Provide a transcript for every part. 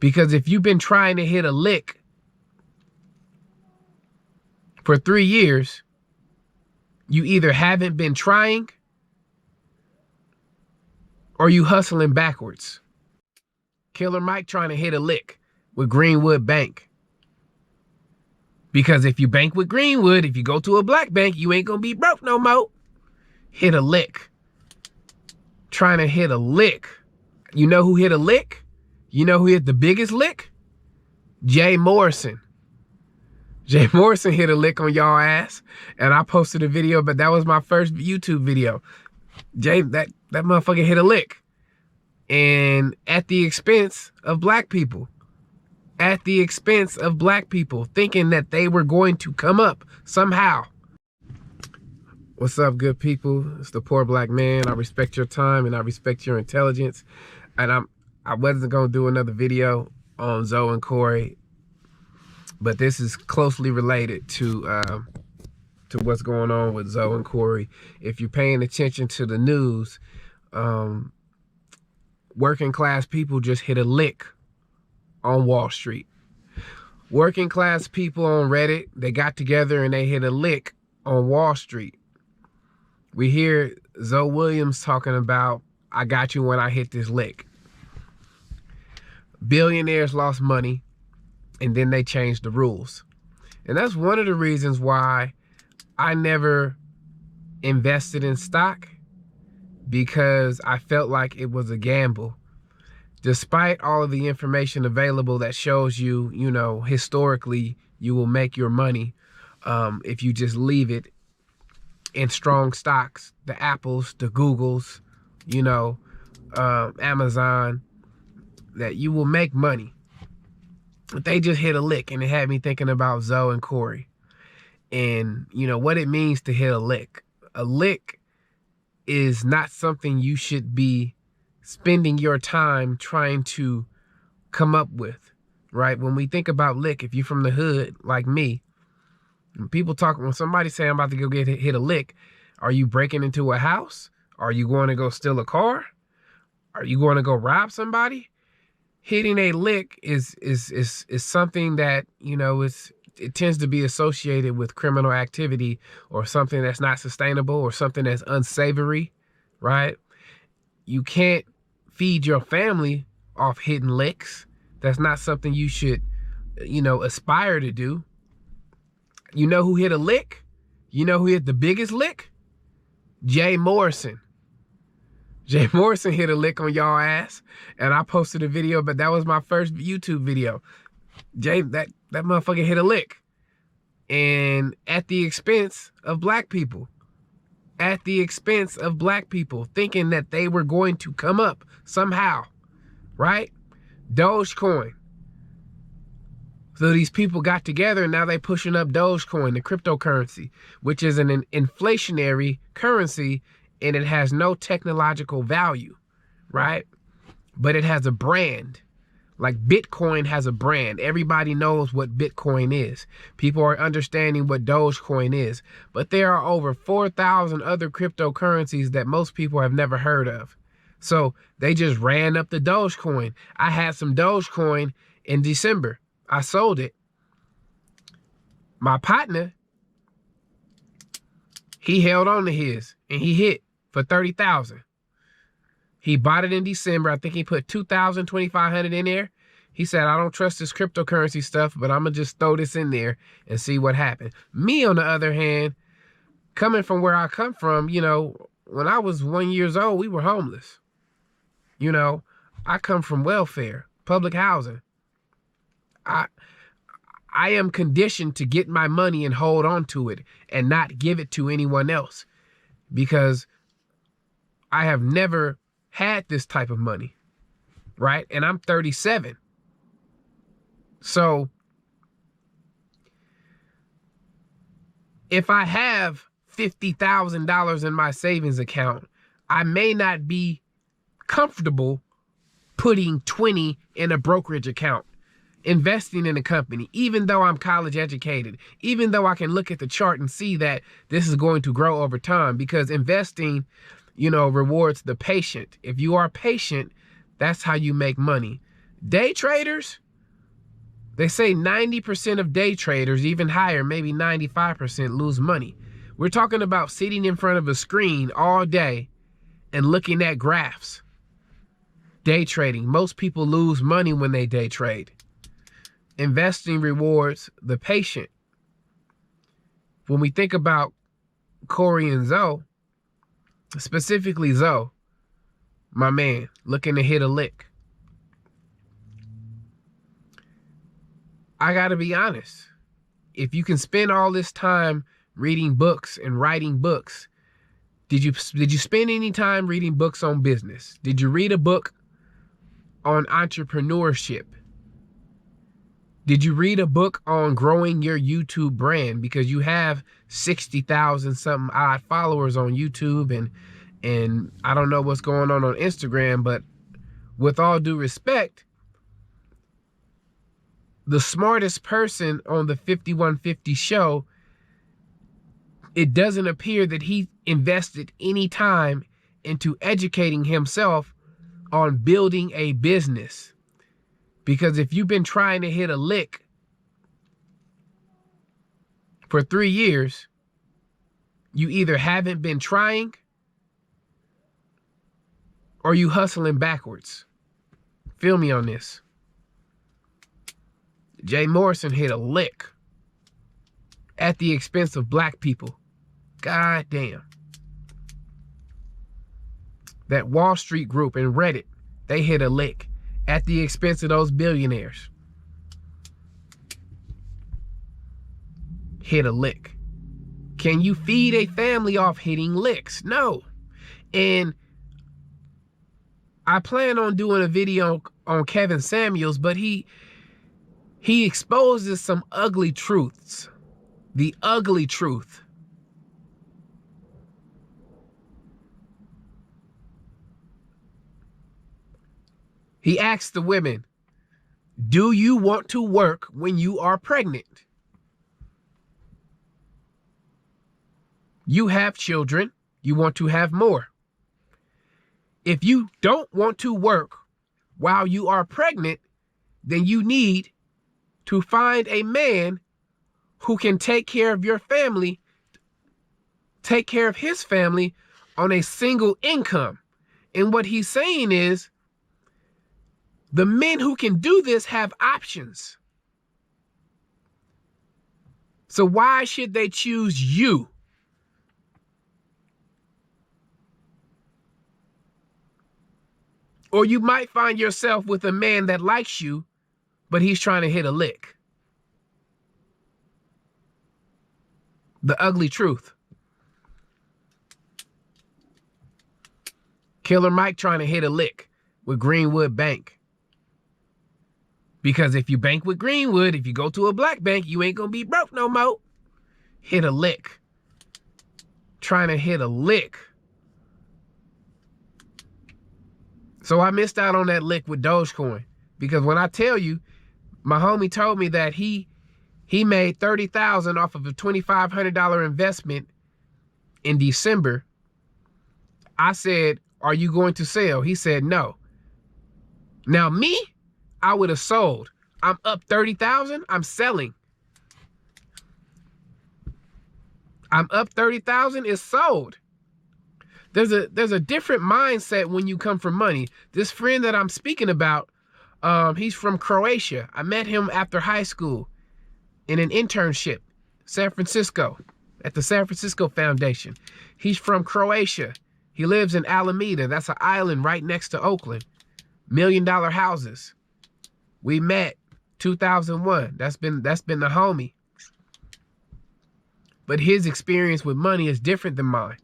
Because if you've been trying to hit a lick for 3 years, you either haven't been trying or you hustling backwards. Killer Mike trying to hit a lick with Greenwood Bank. Because if you bank with Greenwood, if you go to a black bank, you ain't gonna be broke no more. Hit a lick. Trying to hit a lick. You know who hit a lick? You know who hit the biggest lick? Jay Morrison. Jay Morrison hit a lick on y'all ass. And I posted a video, but that was my first YouTube video. Jay, that motherfucker hit a lick. And at the expense of black people. At the expense of black people, thinking that they were going to come up somehow. What's up, good people? It's the Poor Black Man. I respect your time and I respect your intelligence. And I wasn't gonna do another video on Zoe and Corey, but this is closely related to what's going on with Zoe and Corey. If you're paying attention to the news, working class people just hit a lick on Wall Street. Working class people on Reddit, they got together and they hit a lick on Wall Street. We hear Zoe Williams talking about, I got you when I hit this lick. Billionaires lost money and then they changed the rules. And that's one of the reasons why I never invested in stock, because I felt like it was a gamble. Despite all of the information available that shows you, you know, historically, you will make your money if you just leave it in strong stocks, the Apples, the Googles, you know, Amazon, that you will make money. But they just hit a lick, and it had me thinking about Zoe and Corey and, you know, what it means to hit a lick. A lick is not something you should be spending your time trying to come up with, right? When we think about lick, if you're from the hood like me, when somebody say I'm about to go hit a lick, are you breaking into a house? Are you going to go steal a car? Are you going to go rob somebody? Hitting a lick is something that, you know, it tends to be associated with criminal activity or something that's not sustainable or something that's unsavory, right? You can't feed your family off hitting licks. That's not something you should, you know, aspire to do. You know who hit a lick? You know who hit the biggest lick? Jay Morrison. Jay Morrison hit a lick on y'all ass. And I posted a video, but that was my first YouTube video. Jay, that motherfucker hit a lick. And at the expense of black people. At the expense of black people, thinking that they were going to come up somehow, right? Dogecoin. So these people got together and now they pushing up Dogecoin, the cryptocurrency, which is an inflationary currency, and it has no technological value, right? But it has a brand. Like Bitcoin has a brand. Everybody knows what Bitcoin is. People are understanding what Dogecoin is. But there are over 4,000 other cryptocurrencies that most people have never heard of. So they just ran up the Dogecoin. I had some Dogecoin in December. I sold it. My partner, he held on to his and he hit for 30,000. He bought it in December. I think he put 2,000, 2,500 in there. He said, I don't trust this cryptocurrency stuff, but I'm going to just throw this in there and see what happens. Me, on the other hand, coming from where I come from, you know, when I was 1 year old, we were homeless. You know, I come from welfare, public housing. I am conditioned to get my money and hold on to it and not give it to anyone else, because I have never had this type of money, right? And I'm 37. So if I have $50,000 in my savings account, I may not be comfortable putting 20 in a brokerage account, investing in a company, even though I'm college educated, even though I can look at the chart and see that this is going to grow over time, because investing, you know, rewards the patient. If you are patient, that's how you make money. Day traders, they say 90% of day traders, even higher, maybe 95%, lose money. We're talking about sitting in front of a screen all day and looking at graphs. Day trading. Most people lose money when they day trade. Investing rewards the patient. When we think about Corey and Zoe, specifically Zoe, my man, looking to hit a lick. I gotta be honest. If you can spend all this time reading books and writing books, did you spend any time reading books on business? Did you read a book on entrepreneurship? Did you read a book on growing your YouTube brand? Because you have 60,000 something odd followers on YouTube, and I don't know what's going on Instagram, but with all due respect, the smartest person on the 5150 show, it doesn't appear that he invested any time into educating himself on building a business. Because if you've been trying to hit a lick for 3 years, you either haven't been trying or you hustling backwards. Feel me on this. Jay Morrison hit a lick at the expense of black people. God damn. That Wall Street group and Reddit, they hit a lick at the expense of those billionaires. Hit a lick. Can you feed a family off hitting licks? No. And I plan on doing a video on Kevin Samuels, but he exposes some ugly truths. The ugly truth. He asks the women, do you want to work when you are pregnant? You have children, you want to have more. If you don't want to work while you are pregnant, then you need to find a man who can take care of your family, take care of his family on a single income. And what he's saying is, the men who can do this have options. So why should they choose you? Or you might find yourself with a man that likes you, but he's trying to hit a lick. The ugly truth. Killer Mike trying to hit a lick with Greenwood Bank. Because if you bank with Greenwood, if you go to a black bank, you ain't gonna be broke no more. Hit a lick. Trying to hit a lick. So I missed out on that lick with Dogecoin. Because when I tell you, my homie told me that he made $30,000 off of a $2,500 investment in December. I said, are you going to sell? He said, no. Now me, I would have sold. I'm up 30,000. I'm selling. I'm up 30,000. It's sold. There's a different mindset when you come from money. This friend that I'm speaking about, he's from Croatia. I met him after high school in an internship, San Francisco, at the San Francisco Foundation. He's from Croatia. He lives in Alameda. That's an island right next to Oakland. $1 million houses. We met 2001. That's been the homie. But his experience with money is different than mine.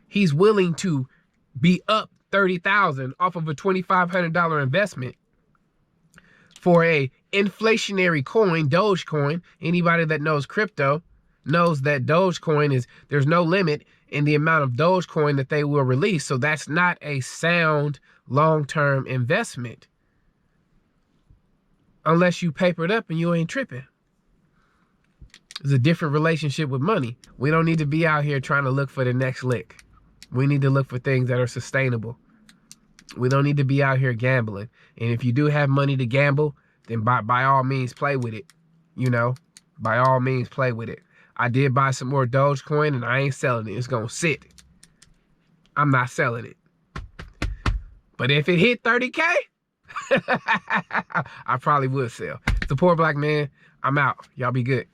He's willing to be up 30,000 off of a $2,500 investment for a inflationary coin, Dogecoin. Anybody that knows crypto knows that Dogecoin there's no limit in the amount of Dogecoin that they will release. So that's not a sound long-term investment. Unless you papered up and you ain't tripping. It's a different relationship with money. We don't need to be out here trying to look for the next lick. We need to look for things that are sustainable. We don't need to be out here gambling. And if you do have money to gamble, then by all means play with it. You know, by all means play with it. I did buy some more Dogecoin and I ain't selling it. It's gonna sit. I'm not selling it. But if it hit 30K, I probably would sell. It's the Poor Black Man. I'm out. Y'all be good.